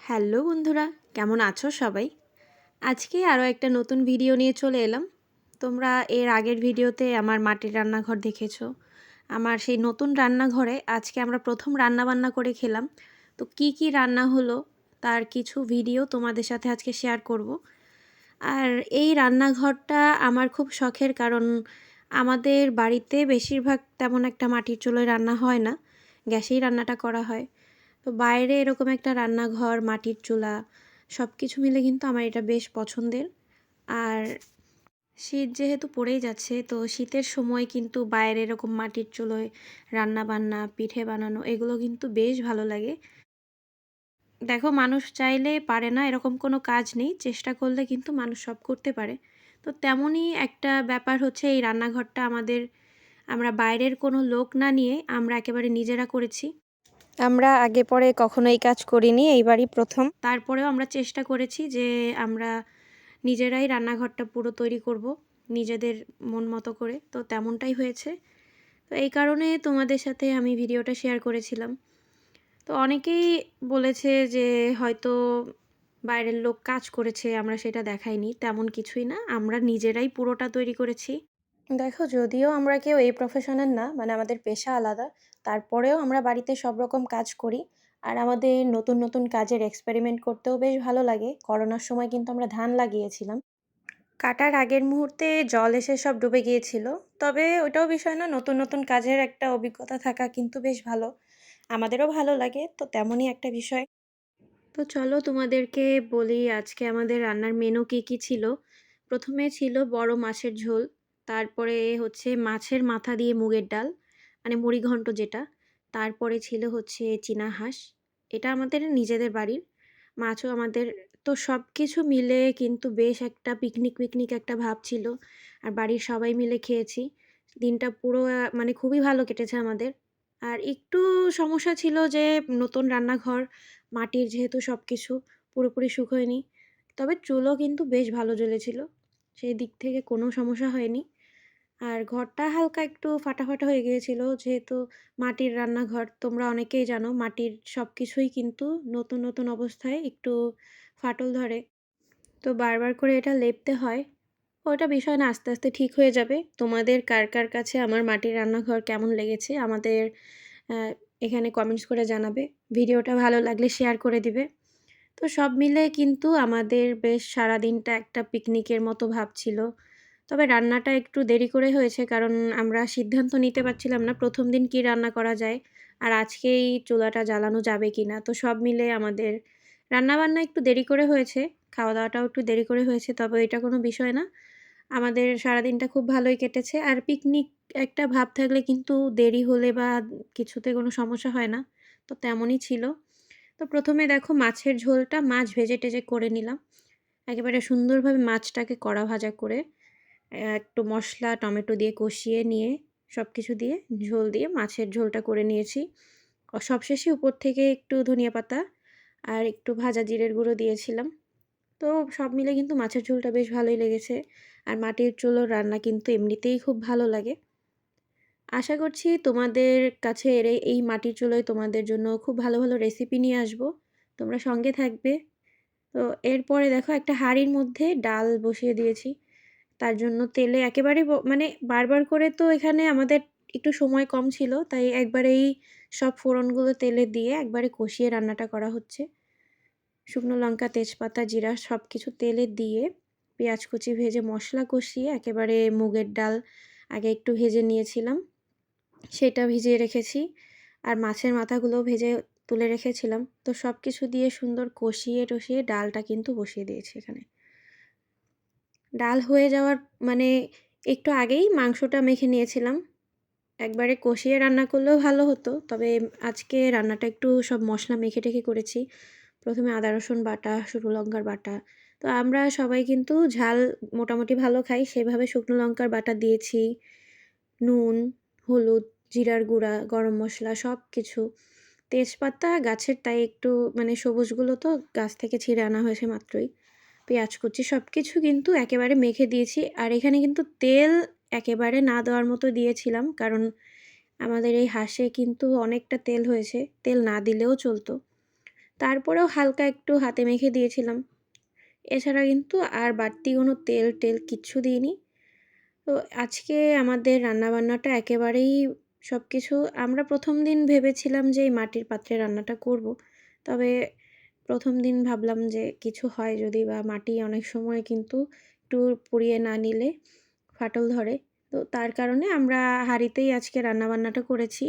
Hello বন্ধুরা, কেমন আছো সবাই? আজকে আরও একটা নতুন ভিডিও নিয়ে চলে এলাম। তোমরা এর আগের ভিডিওতে আমার মাটির রান্নাঘর দেখেছো। আমার সেই নতুন রান্নাঘরে আজকে আমরা প্রথম রান্নাবান্না করে খেলাম। তো কি কি রান্না হলো তার কিছু ভিডিও তোমাদের সাথে আজকে শেয়ার করব। আর এই রান্নাঘরটা আমার খুব শখের, কারণ আমাদের বাড়িতে বেশিরভাগ তেমন একটা মাটির চুলোয় রান্না হয় না, গ্যাসেই রান্নাটা করা হয়। তো বাইরে এরকম একটা রান্নাঘর, মাটির চুলা, সব কিছু মিলে কিন্তু আমার এটা বেশ পছন্দের। আর শীত যেহেতু পড়েই যাচ্ছে, তো শীতের সময় কিন্তু বাইরে এরকম মাটির চুলোয় রান্না বান্না, পিঠে বানানো এগুলো কিন্তু বেশ ভালো লাগে। দেখো, মানুষ চাইলে পারে না এরকম কোনো কাজ নেই, চেষ্টা করলে কিন্তু মানুষ সব করতে পারে। তো তেমনই একটা ব্যাপার হচ্ছে এই রান্নাঘরটা আমরা বাইরের কোনো লোক না নিয়ে আমরা একেবারে নিজেরা করেছি। আমরা আগে পরে কখনো এই কাজ করিনি, এইবারই প্রথম। তারপরেও আমরা চেষ্টা করেছি যে আমরা নিজেরাই রান্নাঘরটা পুরো তৈরি করব নিজেদের মন মতো করে। তো তেমনটাই হয়েছে। তো এই কারণে তোমাদের সাথে আমি ভিডিওটা শেয়ার করেছিলাম। তো অনেকেই বলেছে যে হয়তো বাইরের লোক কাজ করেছে, আমরা সেটা দেখাইনি। তেমন কিছুই না, আমরা নিজেরাই পুরোটা তৈরি করেছি। দেখো, যদিও আমরা কেউ এই প্রফেশনের না, মানে আমাদের পেশা আলাদা, তারপরেও আমরা বাড়িতে সব রকম কাজ করি। আর আমাদের নতুন নতুন কাজের এক্সপেরিমেন্ট করতেও বেশ ভালো লাগে। করোনার সময় কিন্তু আমরা ধান লাগিয়েছিলাম। কাটার আগের মুহূর্তে জল এসে সব ডুবে গিয়েছিল। তবে ওটাও বিষয় না, নতুন নতুন কাজের একটা অভিজ্ঞতা থাকা কিন্তু বেশ ভালো। আমাদেরও ভালো লাগে, তো তেমনই একটা বিষয়। তো চলো তোমাদেরকে বলি আজকে আমাদের রান্নার মেনু কী কী ছিল। প্রথমে ছিল বড় মাছের ঝোল, তারপরে হচ্ছে মাছের মাথা দিয়ে মুগের ডাল, মানে মুড়িঘণ্ট যেটা। তারপরে ছিল হচ্ছে চীনা হাঁস, এটা আমাদের নিজেদের বাড়ির মাছও আমাদের। তো সব কিছু মিলে কিন্তু বেশ একটা পিকনিক পিকনিক একটা ভাব ছিল। আর বাড়ির সবাই মিলে খেয়েছি। দিনটা পুরো মানে খুবই ভালো কেটেছে আমাদের। আর একটু সমস্যা ছিল যে নতুন রান্নাঘর, মাটির যেহেতু সব কিছু পুরোপুরি শুকোয়নি। তবে চুলও কিন্তু বেশ ভালো জ্বলেছিল, সেই দিক থেকে কোনো সমস্যা হয়নি। আর ঘরটা হালকা একটু ফাটা ফাটা হয়ে গিয়েছিল, যেহেতু মাটির রান্নাঘর তোমরা অনেকেই জানো, মাটির সব কিছুই কিন্তু নতুন নতুন অবস্থায় একটু ফাটল ধরে। তো বারবার করে এটা লেপতে হয়। ওটা বিষয় না, আস্তে আস্তে ঠিক হয়ে যাবে। তোমাদের কার কার কাছে আমার মাটির রান্নাঘর কেমন লেগেছে আমাদের আহ, এখানে কমেন্টস করে জানাবে। ভিডিওটা ভালো লাগলে শেয়ার করে দিবে। তো সব মিলে কিন্তু আমাদের বেশ সারাদিনটা একটা পিকনিকের মতো ভাব ছিল। তবে রান্নাটা একটু দেরি করে হয়েছে, কারণ আমরা সিদ্ধান্ত নিতে পারছিলাম না প্রথম দিন কী রান্না করা যায়, আর আজকেই চুলাটা জ্বালানো যাবে কি না। তো সব মিলে আমাদের রান্নাবান্না একটু দেরি করে হয়েছে, খাওয়া দাওয়াটাও একটু দেরি করে হয়েছে। তবে এটা কোনো বিষয় না, আমাদের সারাদিনটা খুব ভালোই কেটেছে। আর পিকনিক একটা ভাব থাকলে কিন্তু দেরি হলে বা কিছুতে কোনো সমস্যা হয় না। তো তেমনই ছিল। তো প্রথমে দেখো মাছের ঝোলটা, মাছ ভেজে টেজে করে নিলাম। একেবারে সুন্দরভাবে মাছটাকে কড়া ভাজা করে একটু মশলা টমেটো দিয়ে কষিয়ে নিয়ে সব কিছু দিয়ে ঝোল দিয়ে মাছের ঝোলটা করে নিয়েছি। সবশেষে উপর থেকে একটু ধনিয়া পাতা আর একটু ভাজা জিরের গুঁড়ো দিয়েছিলাম। তো সব মিলে কিন্তু মাছের ঝোলটা বেশ ভালোই লেগেছে। আর মাটির চুলোর রান্না কিন্তু এমনিতেই খুব ভালো লাগে। আশা করছি তোমাদের কাছে এই মাটির চুলোয় তোমাদের জন্য খুব ভালো ভালো রেসিপি নিয়ে আসবো। তোমরা সঙ্গে থাকবে। তো এরপরে দেখো একটা হাঁড়ির মধ্যে ডাল বসিয়ে দিয়েছি। তার জন্য তেলে একেবারে মানে বারবার করে, তো এখানে আমাদের একটু সময় কম ছিল, তাই একবারেই সব ফোড়নগুলো তেলে দিয়ে একবারে কষিয়ে রান্নাটা করা হচ্ছে। শুকনো লঙ্কা, তেজপাতা, জিরা সব কিছু তেলে দিয়ে পেঁয়াজ কুচি ভেজে মশলা কষিয়ে একেবারে মুগের ডাল আগে একটু ভেজে নিয়েছিলাম, সেটা ভিজিয়ে রেখেছি। আর মাছের মাথাগুলোও ভেজে তুলে রেখেছিলাম। তো সব কিছু দিয়ে সুন্দর কষিয়ে টষিয়ে ডালটা কিন্তু বসিয়ে দিয়েছি এখানে। ডাল হয়ে যাওয়ার মানে একটু আগেই মাংসটা মেখে নিয়েছিলাম। একবারে কষিয়ে রান্না করলেও ভালো হতো, তবে আজকে রান্নাটা একটু সব মশলা মেখে টেখে করেছি। প্রথমে আদা রসুন বাটা, শুকনো লঙ্কার বাটা। তো আমরা সবাই কিন্তু ঝাল মোটামুটি ভালো খাই, সেভাবে শুকনো লঙ্কার বাটা দিয়েছি। নুন, হলুদ, জিরার গুঁড়া, গরম মশলা সব কিছু। তেজপাতা গাছের, তাই একটু মানে সবুজগুলো তো গাছ থেকে ছিঁড়ে আনা হয়েছে মাত্রই। পেঁয়াজ কুচি সব কিছু কিন্তু একেবারে মেখে দিয়েছি। আর এখানে কিন্তু তেল একেবারে না দেওয়ার মতো দিয়েছিলাম, কারণ আমাদের এই হাঁসে কিন্তু অনেকটা তেল হয়েছে, তেল না দিলেও চলতো। তারপরেও হালকা একটু হাতে মেখে দিয়েছিলাম। এছাড়া কিন্তু আর বাড়তি কোনো তেল-টেল কিচ্ছু দিইনি। তো আজকে আমাদের রান্নাবান্নাটা একেবারেই সবকিছু আমরা ১ম দিন ভেবেছিলাম যে এই মাটির পাত্রে রান্নাটা করব। তবে ১ম দিন ভাবলাম যে কিছু হয় যদি বা মাটি অনেক সময় কিন্তু একটু পুড়িয়ে না নিলে ফাটল ধরে। তো তার কারণে আমরা হাঁড়িতেই আজকে রান্নাবান্নাটা করেছি।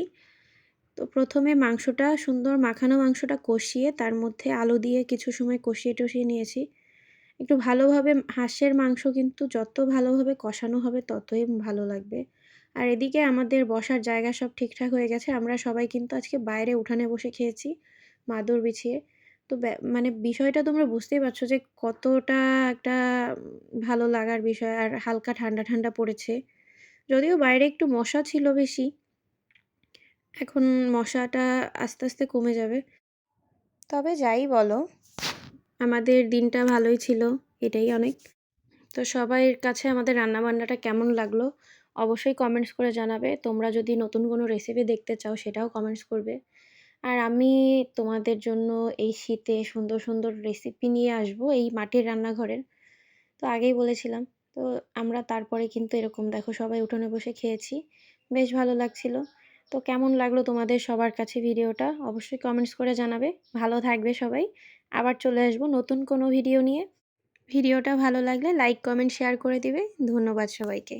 তো ১ম এ মাংসটা সুন্দর মাখানো মাংসটা কষিয়ে তার মধ্যে আলু দিয়ে কিছু সময় কষিয়ে-টষিয়ে নিয়েছি। একটু ভালোভাবে হাঁসের মাংস কিন্তু যত ভালোভাবে কষানো হবে ততই ভালো লাগবে। আর এদিকে আমাদের বসার জায়গা সব ঠিকঠাক হয়ে গেছে। আমরা সবাই কিন্তু আজকে বাইরে উঠানে বসে খেয়েছি, মাদুর বিছিয়ে। তো মানে বিষয়টা তোমরা বুঝতেই পারছো যে কতটা একটা ভালো লাগার বিষয় আর হালকা ঠান্ডা, ঠান্ডা পড়েছে। যদিও বাইরে একটু মশা ছিল বেশি। এখন মশাটা আস্তে, আস্তে কমে যাবে। তবে যাই বলো, আমাদের দিনটা ভালোই ছিল। এটাই অনেক। তো সবাইয়ের কাছে আমাদের রান্নাবান্নাটা কেমন লাগলো অবশ্যই কমেন্টস করে জানাবে। তোমরা যদি নতুন কোনো রেসিপি দেখতে চাও সেটাও কমেন্টস করবে। আর আমি তোমাদের জন্য এই শীতে সুন্দর, সুন্দর রেসিপি নিয়ে আসবো এই মাটির রান্নাঘরের। তো আগেই বলেছিলাম। তো আমরা তারপরে কিন্তু এরকম দেখো সবাই উঠোনে বসে খেয়েছি। বেশ ভালো লাগছিল। তো কেমন লাগলো তোমাদের সবার কাছে ভিডিওটা অবশ্যই কমেন্টস করে জানাবে। ভালো থাকবে সবাই। আবার চলে আসবো নতুন কোনো ভিডিও নিয়ে। ভিডিওটা ভালো লাগলে লাইক, কমেন্ট, শেয়ার করে দিবে। ধন্যবাদ সবাইকে।